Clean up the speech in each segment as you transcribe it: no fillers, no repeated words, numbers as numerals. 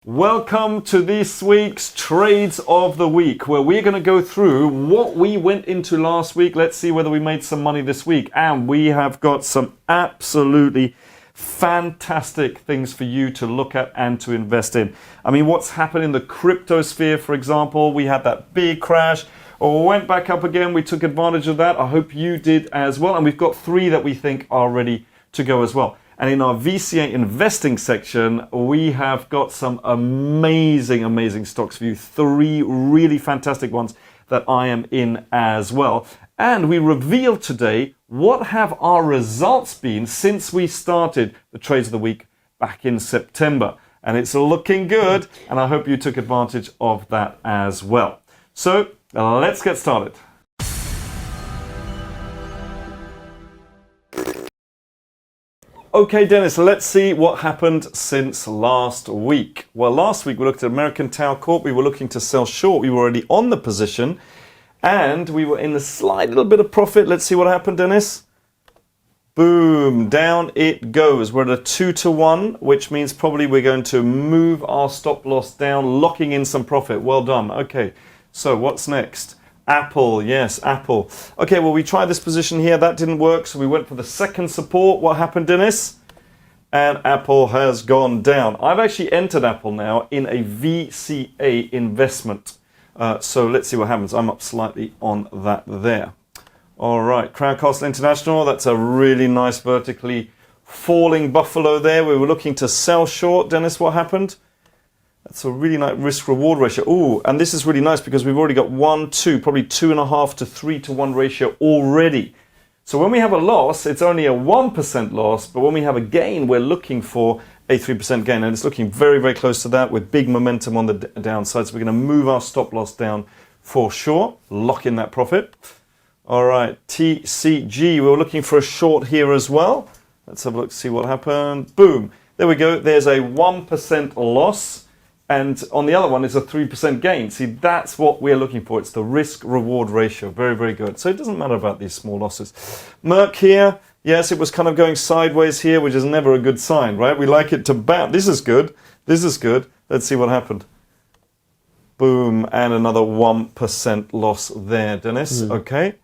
Welcome to this week's Trades of the Week, where we're going to go through what we went into last week. Let's see whether we made some money this week. And we have got some absolutely fantastic things for you to look at and to invest in. I mean, what's happened in the crypto sphere, for example, we had that big crash, or went back up again. We took advantage of that. I hope you did as well. And we've got three that we think are ready to go as well. And in our VCA investing section, we have got some amazing stocks for you. Three really fantastic ones that I am in as well. And we reveal today what have our results been since we started the Trades of the Week back in September. And it's looking good, and I hope you took advantage of that as well. So let's get started. Okay, Dennis, let's see what happened since last week. Well, last week we looked at American Tower Corp. We were looking to sell short. We were already on the position and we were in a slight little bit of profit. Let's see what happened, Dennis. Boom, down it goes. We're at a 2-to-1, which means probably we're going to move our stop loss down, locking in some profit. Well done. Okay, so what's next? Apple, yes, Apple. Okay, well, we tried this position here. That didn't work, so we went for the second support. What happened, Dennis? And Apple has gone down. I've actually entered Apple now in a VCA investment. So let's see what happens. I'm up slightly on that there. All right, Crown Castle International. That's a really nice vertically falling buffalo there. We were looking to sell short. Dennis, what happened? That's a really nice risk-reward ratio. Ooh, and this is really nice because we've already got 1, 2, probably 2.5 to 3-to-1 ratio already. So when we have a loss, it's only a 1% loss, but when we have a gain, we're looking for a 3% gain. And it's looking very close to that with big momentum on the downside. So we're going to move our stop loss down for sure, lock in that profit. All right, TCG, we were looking for a short here as well. Let's have a look, see what happened. Boom, there we go. There's a 1% loss. And on the other one, it's a 3% gain. See, that's what we're looking for. It's the risk-reward ratio. Very good. So it doesn't matter about these small losses. Merck here, yes, it was kind of going sideways here, which is never a good sign, right? We like it to bounce. This is good. This is good. Let's see what happened. Boom, and another 1% loss there, Dennis. Okay.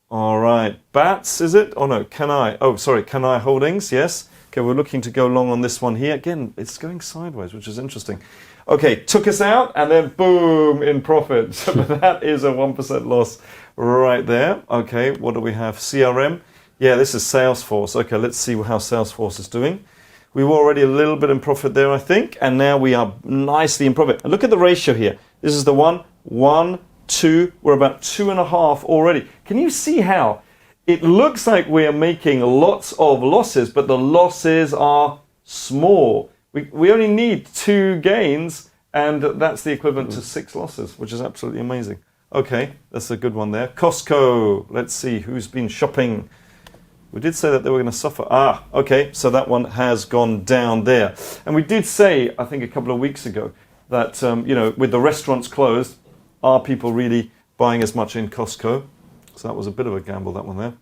All right. Bats, is it? Oh, no, Canai. Oh, sorry, Canai Holdings, yes. Okay, we're looking to go long on this one here. Again, it's going sideways, which is interesting. Okay, took us out and then boom, in profit. So that is a 1% loss right there. Okay, what do we have? CRM. Yeah, this is Salesforce. Okay, let's see how Salesforce is doing. We were already a little bit in profit there, I think. And now we are nicely in profit. And look at the ratio here. This is the 1, 2. We're about 2.5 already. Can you see how? It looks like we are making lots of losses, but the losses are small. We only need 2 gains, and that's the equivalent to 6 losses, which is absolutely amazing. Okay, that's a good one there. Costco, let's see who's been shopping. We did say that they were going to suffer. Okay, so that one has gone down there. And we did say, I think a couple of weeks ago, that with the restaurants closed, are people really buying as much in Costco? So that was a bit of a gamble, that one there.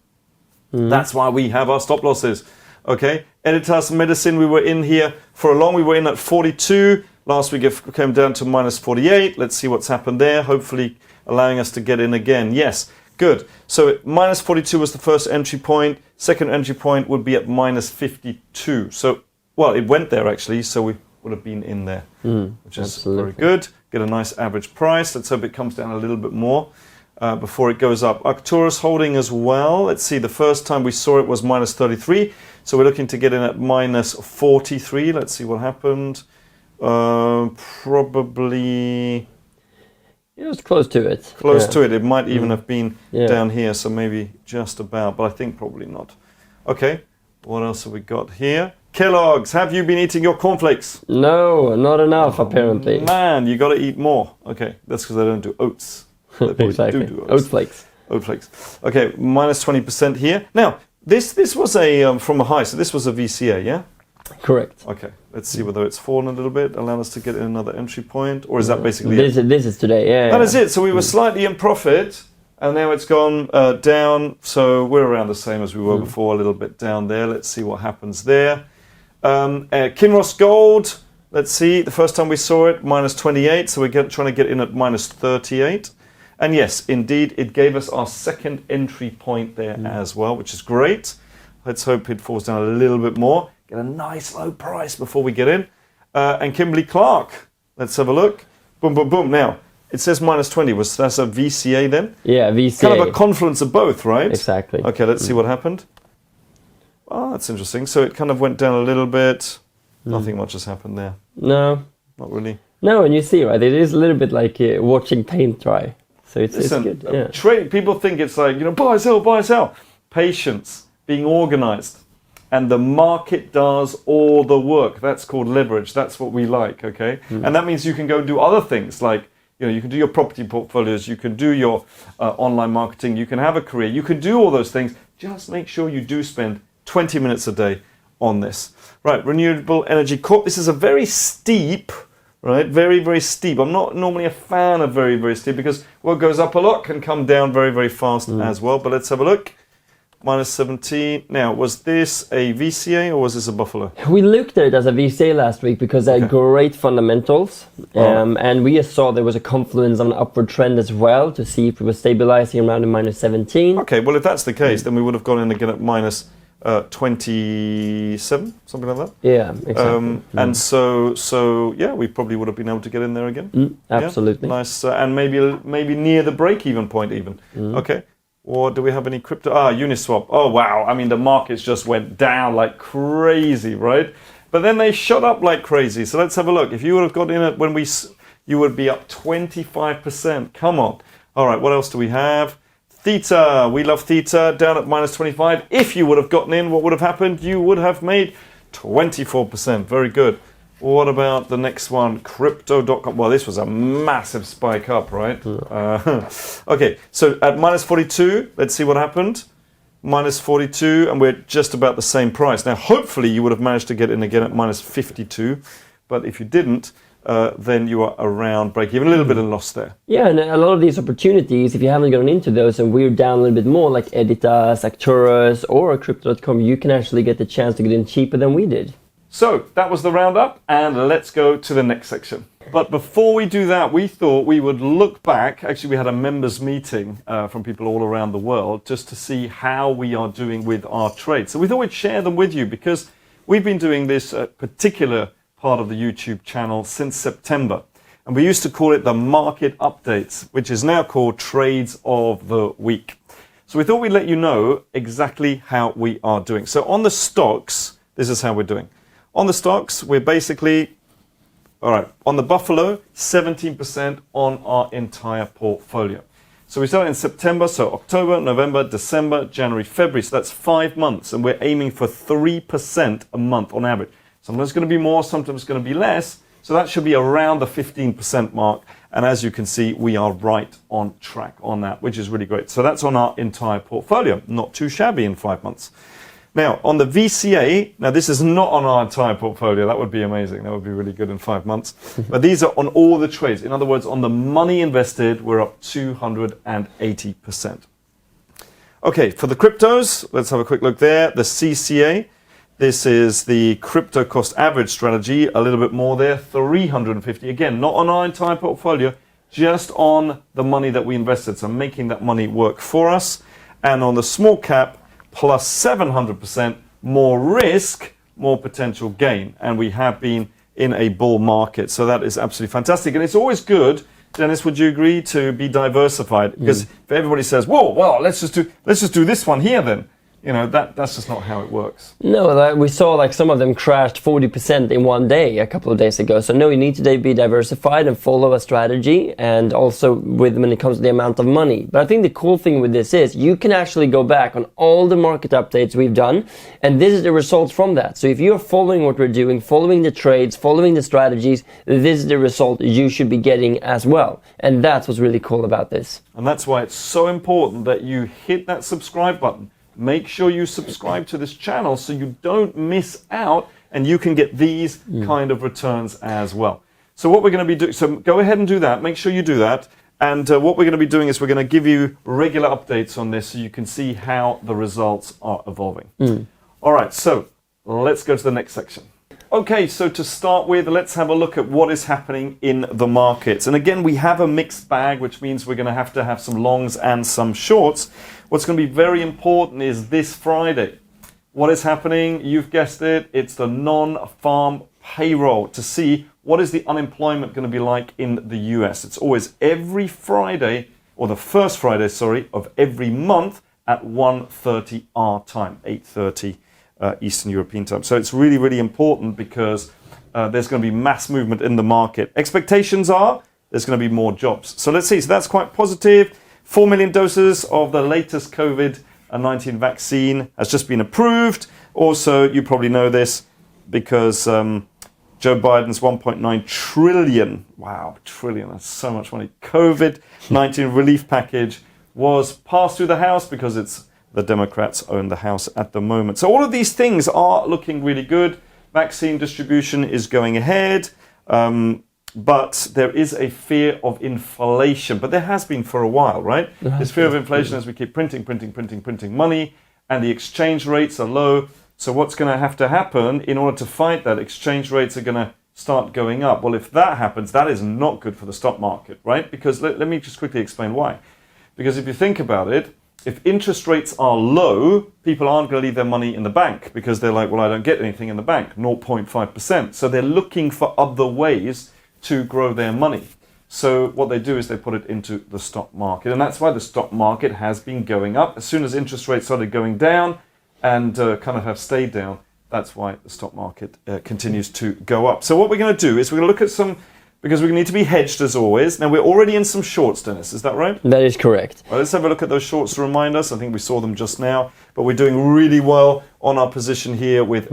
That's why we have our stop losses. Okay, Editas Medicine, we were in here for a long. We were in at 42. Last week it came down to minus 48. Let's see what's happened there. Hopefully allowing us to get in again. Yes, good. So minus 42 was the first entry point. Second entry point would be at minus 52. So, well, it went there actually. So we would have been in there, which is very good. Get a nice average price. Let's hope it comes down a little bit more. Before it goes up. Arcturus holding as well. Let's see, the first time we saw it was minus 33. So we're looking to get in at minus 43. Let's see what happened. Probably... It was close to it. Close to it. It might even have been down here, so maybe just about, but I think probably not. Okay, what else have we got here? Kellogg's, have you been eating your cornflakes? No, not enough apparently. Man, you got to eat more. Okay, that's because they don't do oats. Exactly. Do oat flakes. Oat flakes. Okay, minus 20% here. Now, this was a from a high, so this was a VCA, yeah? Correct. Okay, let's see whether it's fallen a little bit, allow us to get in another entry point, or is that basically this is today, yeah. That is it. So we were slightly in profit, and now it's gone down. So we're around the same as we were before, a little bit down there. Let's see what happens there. Kinross Gold. Let's see. The first time we saw it, minus 28. So we're trying to get in at minus 38. And yes, indeed, it gave us our second entry point there as well, which is great. Let's hope it falls down a little bit more. Get a nice low price before we get in. And Kimberly-Clark, let's have a look. Boom, boom, boom. Now, it says minus 20. That's a VCA then? Yeah, VCA. Kind of a confluence of both, right? Exactly. Okay, let's see what happened. Oh, that's interesting. So it kind of went down a little bit. Nothing much has happened there. No. Not really. No, and you see, right? It is a little bit like watching paint dry. So it's good. Yeah. People think it's like, buy, sell. Patience, being organized. And the market does all the work. That's called leverage. That's what we like, okay? And that means you can go and do other things like, you can do your property portfolios, you can do your online marketing, you can have a career, you can do all those things. Just make sure you do spend 20 minutes a day on this. Right, Renewable Energy Corp. This is a very steep, right? Very, very steep. I'm not normally a fan of very, very steep because what goes up a lot can come down very, very fast as well. But let's have a look. Minus 17. Now, was this a VCA or was this a Buffalo? We looked at it as a VCA last week because they had great fundamentals. And we just saw there was a confluence of an upward trend as well to see if it was stabilizing around the minus 17. Okay, well, if that's the case, then we would have gone in again at minus 27, something like that. Yeah, exactly. And so yeah, we probably would have been able to get in there again. Absolutely. Yeah, nice, and maybe near the break-even point even. Okay. Or do we have any crypto? Uniswap. Oh, wow. I mean, the markets just went down like crazy, right? But then they shot up like crazy. So let's have a look. If you would have got in it when you would be up 25%. Come on. All right, what else do we have? Theta. We love Theta. Down at minus 25. If you would have gotten in, what would have happened? You would have made 24%. Very good. What about the next one? Crypto.com. Well, this was a massive spike up, right? Okay, so at minus 42, let's see what happened. Minus 42, and we're just about the same price. Now, hopefully you would have managed to get in again at minus 52, but if you didn't, then you are around break even. A little bit of loss there. Yeah, and a lot of these opportunities, if you haven't gone into those and we're down a little bit more, like Editas, Acturus, or Crypto.com, you can actually get the chance to get in cheaper than we did. So that was the roundup, and let's go to the next section. But before we do that, we thought we would look back. Actually, we had a members meeting from people all around the world just to see how we are doing with our trades. So we thought we'd share them with you because we've been doing this particular part of the YouTube channel since September. And we used to call it the Market Updates, which is now called Trades of the Week. So we thought we'd let you know exactly how we are doing. So on the stocks, this is how we're doing. On the stocks, we're basically, all right, on the Buffalo, 17% on our entire portfolio. So we started in September, so October, November, December, January, February. So that's 5 months, and we're aiming for 3% a month on average. Sometimes it's going to be more, sometimes it's going to be less. So that should be around the 15% mark. And as you can see, we are right on track on that, which is really great. So that's on our entire portfolio. Not too shabby in 5 months. Now, on the VCA, now this is not on our entire portfolio. That would be amazing. That would be really good in 5 months. But these are on all the trades. In other words, on the money invested, we're up 280%. Okay, for the cryptos, let's have a quick look there. The CCA, this is the crypto cost average strategy, a little bit more there, 350. Again, not on our entire portfolio, just on the money that we invested. So making that money work for us. And on the small cap, plus 700%, more risk, more potential gain. And we have been in a bull market. So that is absolutely fantastic. And it's always good, Dennis, would you agree, to be diversified? Because if everybody says, whoa, well, let's just do this one here then. You know, that's just not how it works. No, we saw some of them crashed 40% in one day a couple of days ago. So no, you need to be diversified and follow a strategy, and also when it comes to the amount of money. But I think the cool thing with this is you can actually go back on all the market updates we've done, and this is the results from that. So if you're following what we're doing, following the trades, following the strategies, this is the result you should be getting as well. And that's what's really cool about this. And that's why it's so important that you hit that subscribe button. Make sure you subscribe to this channel so you don't miss out and you can get these kind of returns as well. So what we're going to be doing, so go ahead and do that. Make sure you do that. And what we're going to be doing is we're going to give you regular updates on this so you can see how the results are evolving. All right, so let's go to the next section. Okay, so to start with, let's have a look at what is happening in the markets. And again, we have a mixed bag, which means we're going to have some longs and some shorts. What's going to be very important is this Friday. What is happening? You've guessed it. It's the non-farm payroll to see what is the unemployment going to be like in the US. It's always every Friday, or the first Friday, sorry, of every month at 1:30 our time, 8:30 Eastern European time. So it's really, really important because there's going to be mass movement in the market. Expectations are there's going to be more jobs. So let's see. So that's quite positive. 4 million doses of the latest COVID-19 vaccine has just been approved. Also, you probably know this because Joe Biden's 1.9 trillion, wow, trillion, that's so much money, COVID-19 relief package was passed through the House because the Democrats own the House at the moment. So all of these things are looking really good. Vaccine distribution is going ahead, but there is a fear of inflation. But there has been for a while, right? This fear of inflation as we keep printing money, and the exchange rates are low. So what's going to happen in order to fight that? Exchange rates are going to start going up. Well, if that happens, that is not good for the stock market, right? Because let me just quickly explain why. Because if you think about it, if interest rates are low, people aren't going to leave their money in the bank because they're like, well, I don't get anything in the bank, 0.5%. So they're looking for other ways to grow their money. So what they do is they put it into the stock market. And that's why the stock market has been going up. As soon as interest rates started going down and kind of have stayed down, that's why the stock market continues to go up. So what we're going to do is we're going to look at some, because we need to be hedged as always. Now we're already in some shorts, Dennis, is that right? That is correct. Well, let's have a look at those shorts to remind us. I think we saw them just now, but we're doing really well on our position here with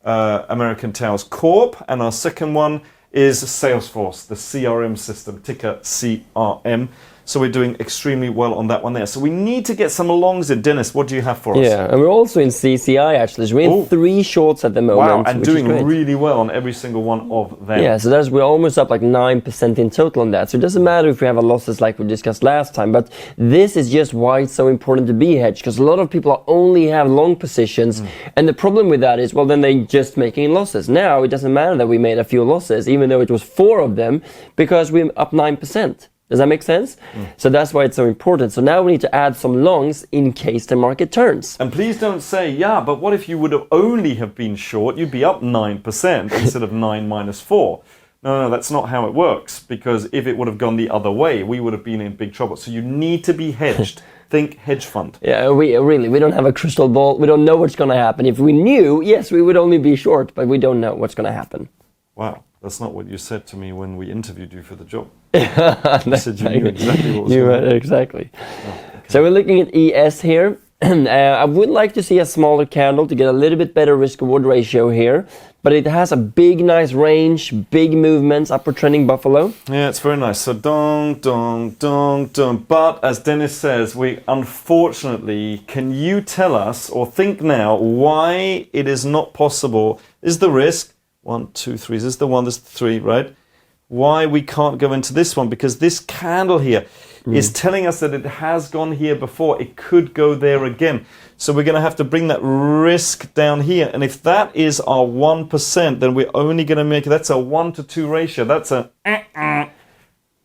American Towers Corp. And our second one is Salesforce, the CRM system, ticker CRM. So we're doing extremely well on that one there. So we need to get some longs in. Dennis, what do you have for us? Yeah, and we're also in CCI actually. So we're in 3 shorts at the moment. Wow, and doing really well on every single one of them. Yeah, so we're almost up like 9% in total on that. So it doesn't matter if we have losses like we discussed last time, but this is just why it's so important to be hedged, because a lot of people only have long positions, and the problem with that is, well, then they're just making losses. Now it doesn't matter that we made a few losses, even though it was 4 of them, because we're up 9%. Does that make sense? So that's why it's so important. So now we need to add some longs in case the market turns. And please don't say, yeah, but what if you would have only have been short? You'd be up 9% instead of 9 minus 4. No, that's not how it works. Because if it would have gone the other way, we would have been in big trouble. So you need to be hedged. Think hedge fund. Yeah, we don't have a crystal ball. We don't know what's going to happen. If we knew, yes, we would only be short, but we don't know what's going to happen. Wow, that's not what you said to me when we interviewed you for the job. You said you knew exactly what was going on. Exactly. Oh, okay. So we're looking at ES here. I would like to see a smaller candle to get a little bit better risk-reward ratio here. But it has a big, nice range, big movements, upward trending buffalo. Yeah, it's very nice. So dong, dong, dong, dong. But as Dennis says, we unfortunately, can you tell us or think now why it is not possible? Is the risk 1, 2, 3? Is this the 1? This is the 3, right? Why we can't go into this one? Because this candle here is telling us that it has gone here before. It could go there again. So we're going to have to bring that risk down here. And if that is our 1%, then we're only going to make, that's a 1 to 2 ratio. That's a,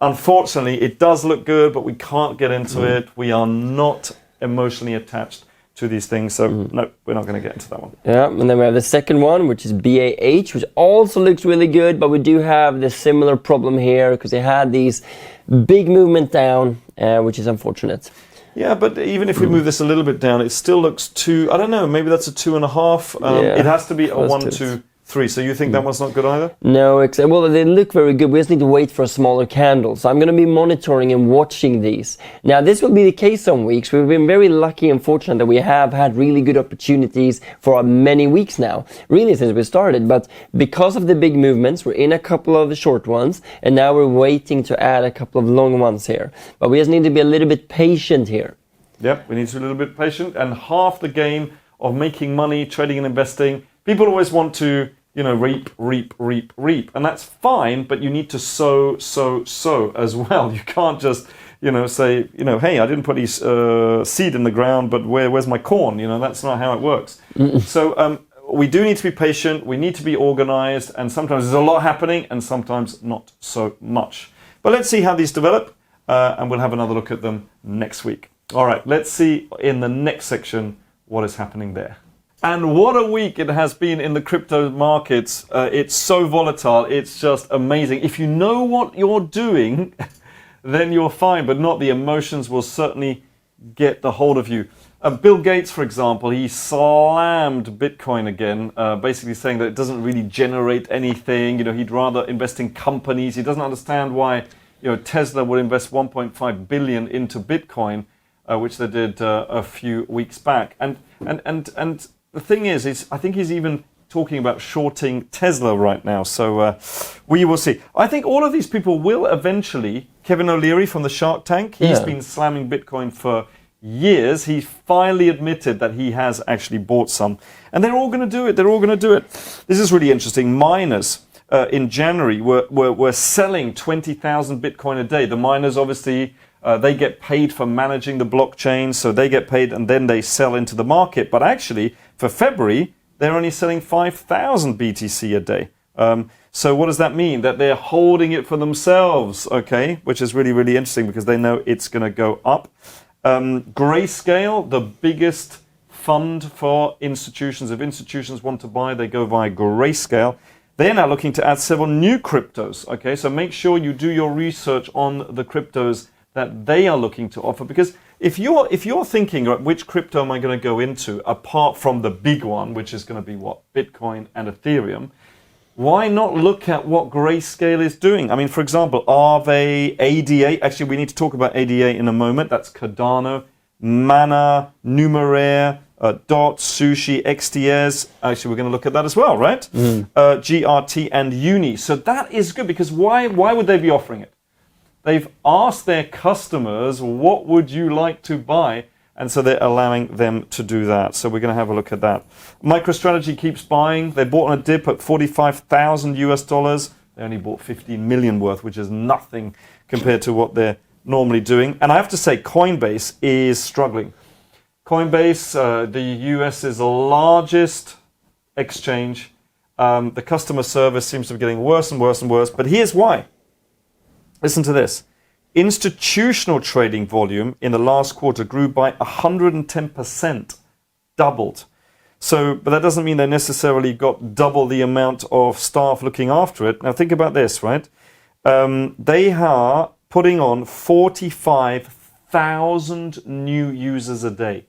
unfortunately, it does look good, but we can't get into it. We are not emotionally attached to these things. So no, we're not going to get into that one. Yeah, and then we have the second one, which is BAH, which also looks really good, but we do have this similar problem here because they had these big movement down, which is unfortunate. Yeah, but even if we move this a little bit down, it still looks too, I don't know, maybe that's a 2.5. It has to be a 1, 2, 3. So you think that one's not good either? No, well, they look very good. We just need to wait for a smaller candle. So I'm going to be monitoring and watching these. Now, this will be the case some weeks. We've been very lucky and fortunate that we have had really good opportunities for many weeks now, really since we started. But because of the big movements, we're in a couple of the short ones, and now we're waiting to add a couple of long ones here. But we just need to be a little bit patient here. Yep, we need to be a little bit patient. And half the game of making money, trading and investing, people always want to, reap. And that's fine, but you need to sow as well. You can't just, say, hey, I didn't put any seed in the ground, but where's my corn? That's not how it works. So we do need to be patient, we need to be organized, and sometimes there's a lot happening and sometimes not so much. But let's see how these develop, and we'll have another look at them next week. All right, let's see in the next section what is happening there. And what a week it has been in the crypto markets. It's so volatile, it's just amazing. If you know what you're doing, then you're fine, but not the emotions will certainly get the hold of you. Bill Gates, for example, he slammed Bitcoin again, basically saying that it doesn't really generate anything. You know, he'd rather invest in companies. He doesn't understand why, you know, Tesla would invest 1.5 billion into Bitcoin, which they did a few weeks back. And the thing is I think he's even talking about shorting Tesla right now. So we will see. I think all of these people will eventually. Kevin O'Leary from the Shark Tank, he's been slamming Bitcoin for years. He finally admitted that he has actually bought some. And they're all going to do it. They're all going to do it. This is really interesting. Miners in January were selling 20,000 Bitcoin a day. The miners, obviously, they get paid for managing the blockchain. So they get paid and then they sell into the market. But actually, for February, they're only selling 5,000 BTC a day. So what does that mean? That they're holding it for themselves, okay? Which is really, really interesting because they know it's going to go up. Grayscale, the biggest fund for institutions. If institutions want to buy, they go via Grayscale. They're now looking to add several new cryptos, okay? So make sure you do your research on the cryptos that they are looking to offer, because if you're thinking, right, which crypto am I going to go into apart from the big one, which is going to be what? Bitcoin and Ethereum. Why not look at what Grayscale is doing? I mean, for example, Aave, ADA. Actually, we need to talk about ADA in a moment. That's Cardano, Mana, Numeraire, Dot, Sushi, XTS. Actually, we're going to look at that as well, right? GRT and Uni. So that is good, because why would they be offering it? They've asked their customers, what would you like to buy? And so they're allowing them to do that. So we're going to have a look at that. MicroStrategy keeps buying. They bought on a dip at 45,000 US dollars. They only bought 15 million worth, which is nothing compared to what they're normally doing. And I have to say, Coinbase is struggling. Coinbase, the US's largest exchange. The customer service seems to be getting worse and worse and worse. But here's why. Listen to this. Institutional trading volume in the last quarter grew by 110%, doubled. So, but that doesn't mean they necessarily got double the amount of staff looking after it. Now think about this, right? They are putting on 45,000 new users a day.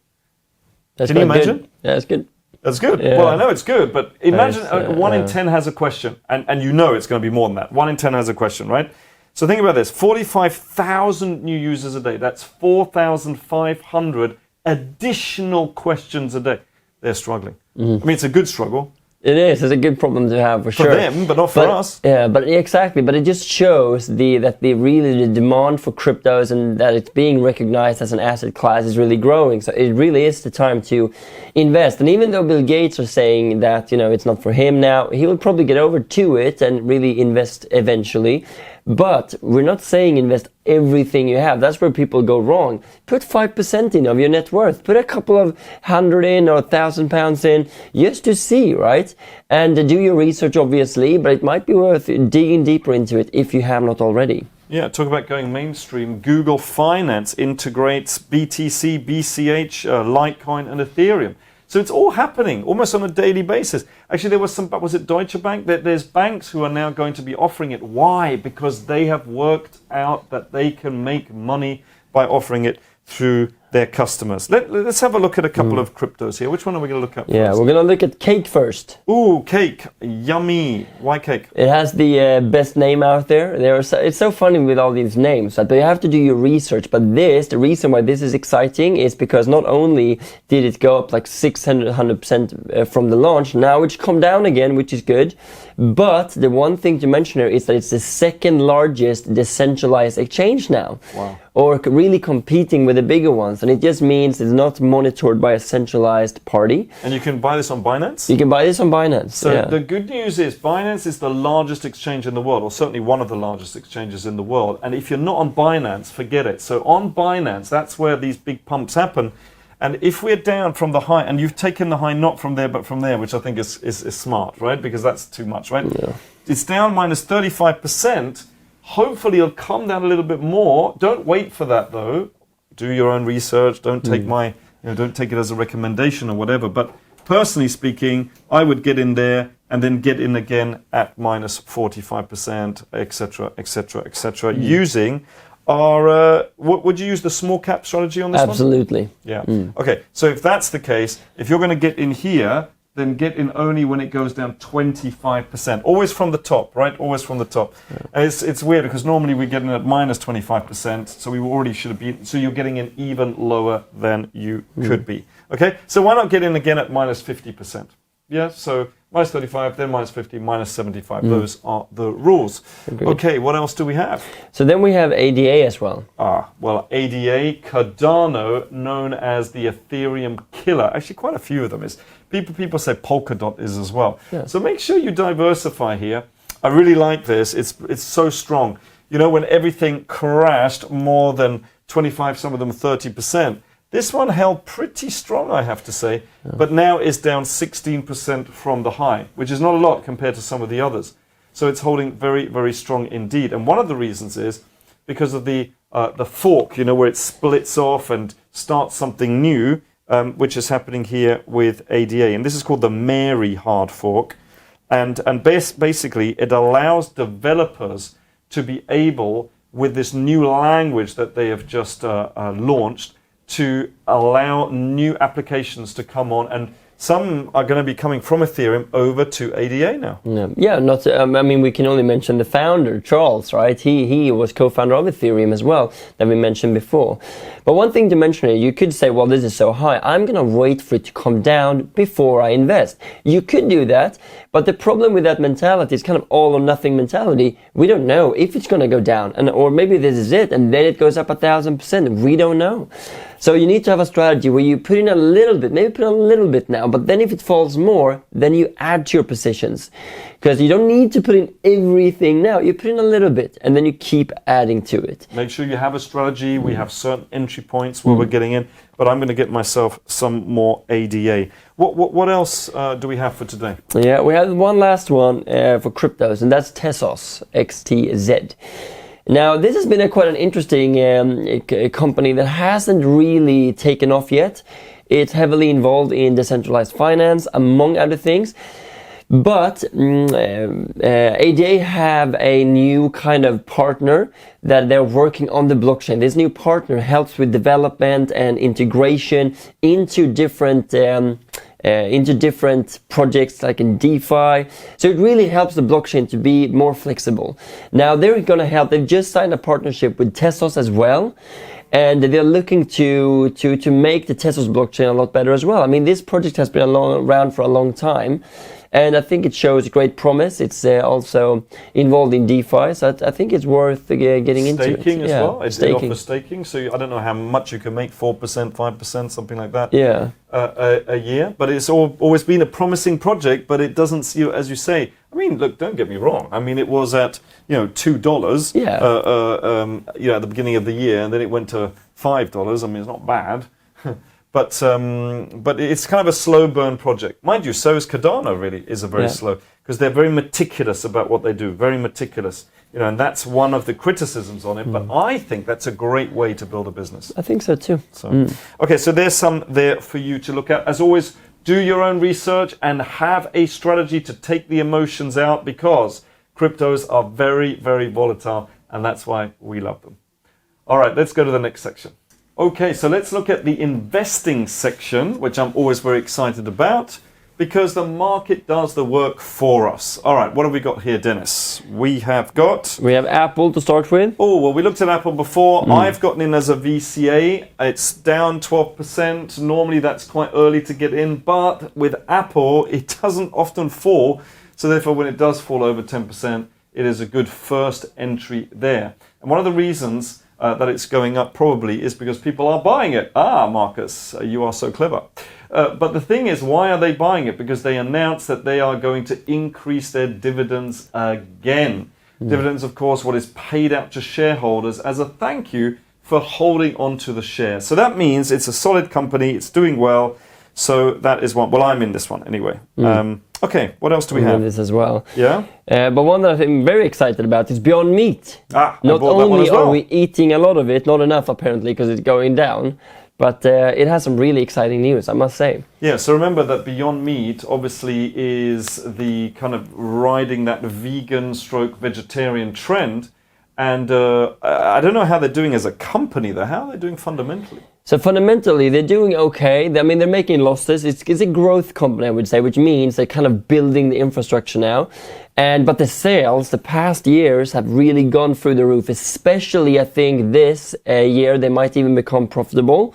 That's Can you imagine? Good. Yeah, that's good. That's good. Yeah. Well, I know it's good, but imagine 1 in 10 has a question, and you know it's going to be more than that. 1 in 10 has a question, right? So think about this, 45,000 new users a day. That's 4,500 additional questions a day. They're struggling. I mean, it's a good struggle. It is. It's a good problem to have for sure. For them, but not for us. Yeah, but exactly. But it just shows that the demand for cryptos and that it's being recognized as an asset class is really growing. So it really is the time to invest. And even though Bill Gates are saying that, you know, it's not for him now, he will probably get over to it and really invest eventually. But we're not saying invest everything you have. That's where people go wrong. Put 5% in of your net worth. Put a couple of hundred in or £1,000 in just to see, right? And do your research, obviously, but it might be worth digging deeper into it if you have not already. Yeah, talk about going mainstream. Google Finance integrates BTC, BCH, Litecoin, and Ethereum. So it's all happening almost on a daily basis. Actually, there was was it Deutsche Bank? There's banks who are now going to be offering it. Why? Because they have worked out that they can make money by offering it through their customers. Let's have a look at a couple of cryptos here. Which one are we going to look at first? Yeah, we're going to look at cake first. Ooh, cake. Yummy. Why cake? It has the best name out there. It's so funny with all these names, but you have to do your research. But the reason why this is exciting is because not only did it go up like 600% from the launch, now it's come down again, which is good. But the one thing to mention here is that it's the second largest decentralized exchange now. Wow. Or really competing with the bigger ones. And it just means it's not monitored by a centralized party. And you can buy this on Binance? You can buy this on Binance. So the good news is Binance is the largest exchange in the world, or certainly one of the largest exchanges in the world. And if you're not on Binance, forget it. So on Binance, that's where these big pumps happen. And if we're down from the high, and you've taken the high not from there but from there, which I think is smart, right? Because that's too much, right? Yeah. It's down minus 35%. Hopefully it'll come down a little bit more. Don't wait for that though. Do your own research. Don't take don't take it as a recommendation or whatever. But personally speaking, I would get in there and then get in again at minus 45%, etc., etc., etc. Using our, would you use the small cap strategy on this one? Absolutely. Yeah. Okay, so if that's the case, if you're going to get in here, then get in only when it goes down 25%. Always from the top, right? Always from the top. Yeah. And it's weird because normally we get in at minus 25%, so we already should have been, so you're getting in even lower than you could be. Okay, so why not get in again at minus 50%? Yeah, so minus 35, then minus 50, minus 75. Those are the rules. Agreed. Okay, what else do we have? So then we have ADA as well. Well, ADA, Cardano, known as the Ethereum killer. Actually, quite a few of them is. People say Polkadot is as well. Yeah. So make sure you diversify here. I really like this. It's so strong. You know, when everything crashed more than 25, some of them 30%, this one held pretty strong, I have to say, but now is down 16% from the high, which is not a lot compared to some of the others. So it's holding very, very strong indeed. And one of the reasons is because of the fork, you know, where it splits off and starts something new, which is happening here with ADA. And this is called the Mary hard fork. And basically, it allows developers to be able, with this new language that they have just launched, to allow new applications to come on, and some are going to be coming from Ethereum over to ADA now. Yeah, not. I mean, we can only mention the founder, Charles, right? He was co-founder of Ethereum as well, that we mentioned before. But one thing to mention here, you could say, well, this is so high, I'm going to wait for it to come down before I invest. You could do that, but the problem with that mentality is kind of all or nothing mentality. We don't know if it's going to go down, or maybe this is it, and then it goes up 1,000%. We don't know. So you need to have a strategy where you put in a little bit, maybe put in a little bit now, but then if it falls more, then you add to your positions. Because you don't need to put in everything now. You put in a little bit and then you keep adding to it. Make sure you have a strategy. We have certain entry points where we're getting in, but I'm going to get myself some more ADA. What else do we have for today? Yeah, we have one last one for cryptos, and that's Tezos, XTZ. Now, this has been quite an interesting company that hasn't really taken off yet. It's heavily involved in decentralized finance, among other things. But ADA have a new kind of partner that they're working on the blockchain. This new partner helps with development and integration into different projects like in DeFi. So it really helps the blockchain to be more flexible. Now they're going to help. They've just signed a partnership with Tezos as well. And they're looking to make the Tezos blockchain a lot better as well. I mean, this project has been around for a long time. And I think it shows great promise. It's also involved in DeFi, so I think it's worth getting into it. Staking as well. It offers staking, so I don't know how much you can make, 4%, 5%, something like that. Yeah. A year, but it's always been a promising project. But it doesn't, as you say. I mean, look, don't get me wrong. I mean, it was at $2. Yeah. At the beginning of the year, and then it went to $5. I mean, it's not bad. But it's kind of a slow burn project. Mind you, so is Cardano really, is a very slow, because they're very meticulous about what they do, very meticulous. And that's one of the criticisms on it, but I think that's a great way to build a business. I think so too. Okay, so there's some there for you to look at. As always, do your own research and have a strategy to take the emotions out, because cryptos are very, very volatile, and that's why we love them. All right, let's go to the next section. Okay, so let's look at the investing section, which I'm always very excited about, because the market does the work for us. All right, what have we got here, Dennis? We have Apple to start with. Oh, well, we looked at Apple before. I've gotten in as a VCA. It's down 12%. Normally, that's quite early to get in, but with Apple, it doesn't often fall. So therefore, when it does fall over 10%, it is a good first entry there. And one of the reasons that it's going up probably is because people are buying it. Marcus, you are so clever. But the thing is, why are they buying it? Because they announced that they are going to increase their dividends again. Dividends, of course, what is paid out to shareholders as a thank you for holding onto the share. So that means it's a solid company, it's doing well. So that is one. Well, I'm in this one anyway. Okay, what else do we I'm have? in this as well. Yeah? But one that I'm very excited about is Beyond Meat. I Not bought that one only as well. are we eating a lot of it, not enough apparently because it's going down, but it has some really exciting news, I must say. Yeah, so remember that Beyond Meat obviously is the kind of riding that vegan stroke vegetarian trend. And I don't know how they're doing as a company though. How are they doing fundamentally? So fundamentally, they're doing okay. I mean, they're making losses. It's a growth company, I would say, which means they're kind of building the infrastructure now. But the sales, the past years have really gone through the roof, especially I think this year they might even become profitable.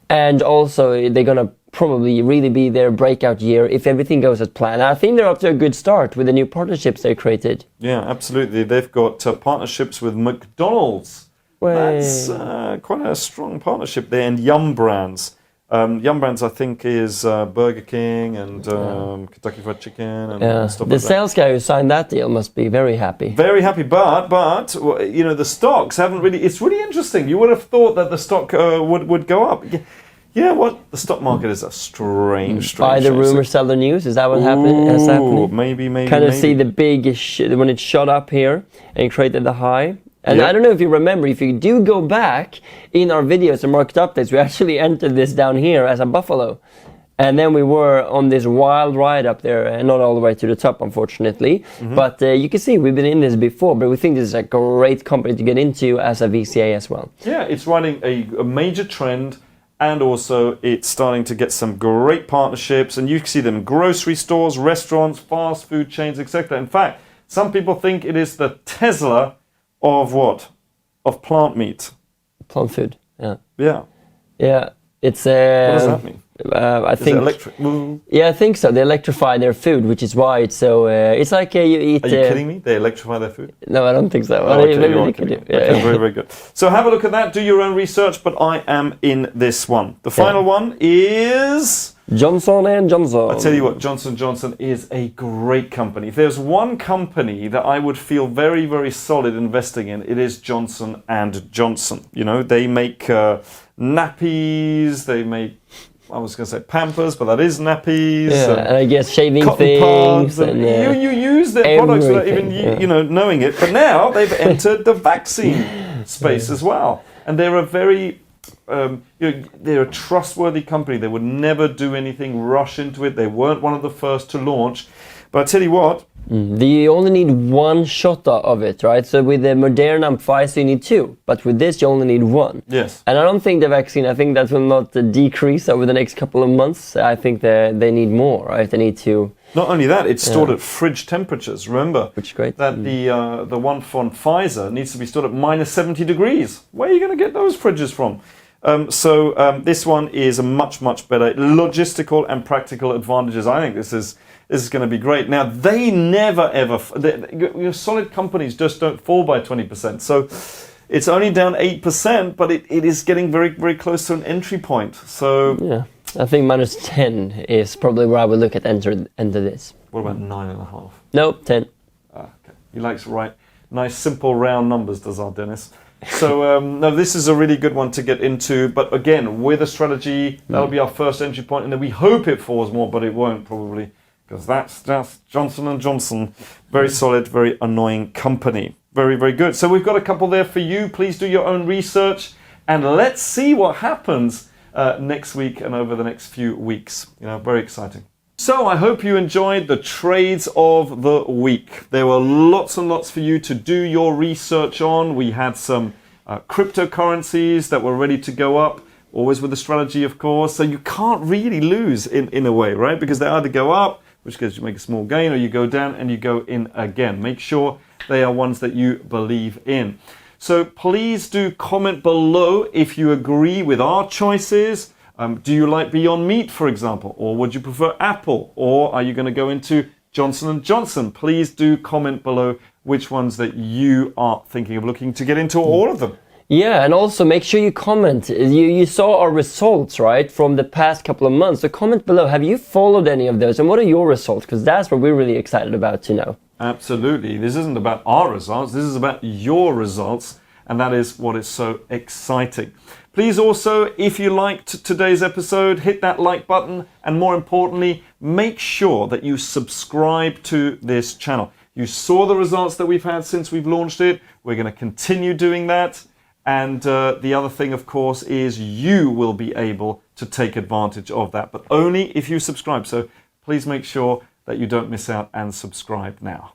And also they're going to probably really be their breakout year if everything goes as planned. I think they're up to a good start with the new partnerships they created. Yeah, absolutely. They've got partnerships with McDonald's. That's quite a strong partnership there. And Yum Brands. Yum Brands, I think, is Burger King and Kentucky Fried Chicken and stuff like that. The sales guy who signed that deal must be very happy. Very happy, but you know, the stocks haven't really. It's really interesting. You would have thought that the stock would go up. You know what? The stock market is a strange. Buy the rumor, sell the news. Is that what happening? Is happening? Maybe. Kind of see the big when it shot up here and created the high. And Yep. I don't know if you remember, if you do go back in our videos and market updates, we actually entered this down here as a buffalo. And then we were on this wild ride up there, and not all the way to the top, unfortunately. But you can see we've been in this before, but we think this is a great company to get into as a VCA as well. Yeah, it's running a major trend, and also it's starting to get some great partnerships. And you can see them in grocery stores, restaurants, fast food chains, etc. In fact, some people think it is the Tesla of what? Of plant meat. Plant food, yeah. Yeah. Yeah, it's... What does that mean? I Is think... it electric? Yeah, I think so. They electrify their food, which is why it's so... it's like you eat... Are you kidding me? They electrify their food? No, I don't think so. Oh, okay, Maybe you are they could kidding do. me. Okay, very, very good. So have a look at that. Do your own research, but I am in this one. The final one is... Johnson and Johnson. I tell you what, Johnson & Johnson is a great company. If there's one company that I would feel very, very solid investing in, it is Johnson & Johnson. You know, they make nappies, they make, I was going to say Pampers, but that is nappies. Yeah, and I guess shaving cotton things. pods, and you use their products without even you know, knowing it. But now they've entered the vaccine space as well. And they're a very... you know, they're a trustworthy company. They would never do anything, rush into it. They weren't one of the first to launch. But I tell you what... You only need one shot of it, right? So with the Moderna and Pfizer, you need two. But with this, you only need one. Yes. And I don't think the vaccine, I think that will not decrease over the next couple of months. I think they need more, right? They need to... Not only that, it's stored at fridge temperatures. Remember Which is great. that the one from Pfizer needs to be stored at minus 70 degrees. Where are you going to get those fridges from? So this one is a much, much better logistical and practical advantages. I think this is going to be great. Now, they never, ever... Your solid companies just don't fall by 20%. So it's only down 8%, but it is getting very, very close to an entry point. So... Yeah, I think minus 10 is probably where I would look at enter this. What about 9.5? Nope, 10. Okay. He likes to write nice, simple, round numbers, does our Dennis. So, no, this is a really good one to get into. But again, with a strategy, that'll be our first entry point. And then we hope it falls more, but it won't probably. Because that's just Johnson & Johnson. Very solid, very annoying company. Very, very good. So we've got a couple there for you. Please do your own research. And let's see what happens next week and over the next few weeks. You know, very exciting. So I hope you enjoyed the trades of the week. There were lots and lots for you to do your research on. We had some cryptocurrencies that were ready to go up, always with a strategy, of course. So you can't really lose in a way, right? Because they either go up, which case you make a small gain, or you go down and you go in again. Make sure they are ones that you believe in. So please do comment below if you agree with our choices. Do you like Beyond Meat, for example? Or would you prefer Apple? Or are you going to go into Johnson & Johnson? Please do comment below which ones that you are thinking of looking to get into, all of them. Yeah, and also make sure you comment. You saw our results, right, from the past couple of months. So comment below. Have you followed any of those? And what are your results? Because that's what we're really excited about to know. Absolutely. This isn't about our results. This is about your results. and that is what is so exciting. Please also, if you liked today's episode, hit that like button, and more importantly, make sure that you subscribe to this channel. You saw the results that we've had since we've launched it. We're going to continue doing that. And the other thing, of course, is you will be able to take advantage of that, but only if you subscribe. So please make sure that you don't miss out and subscribe now.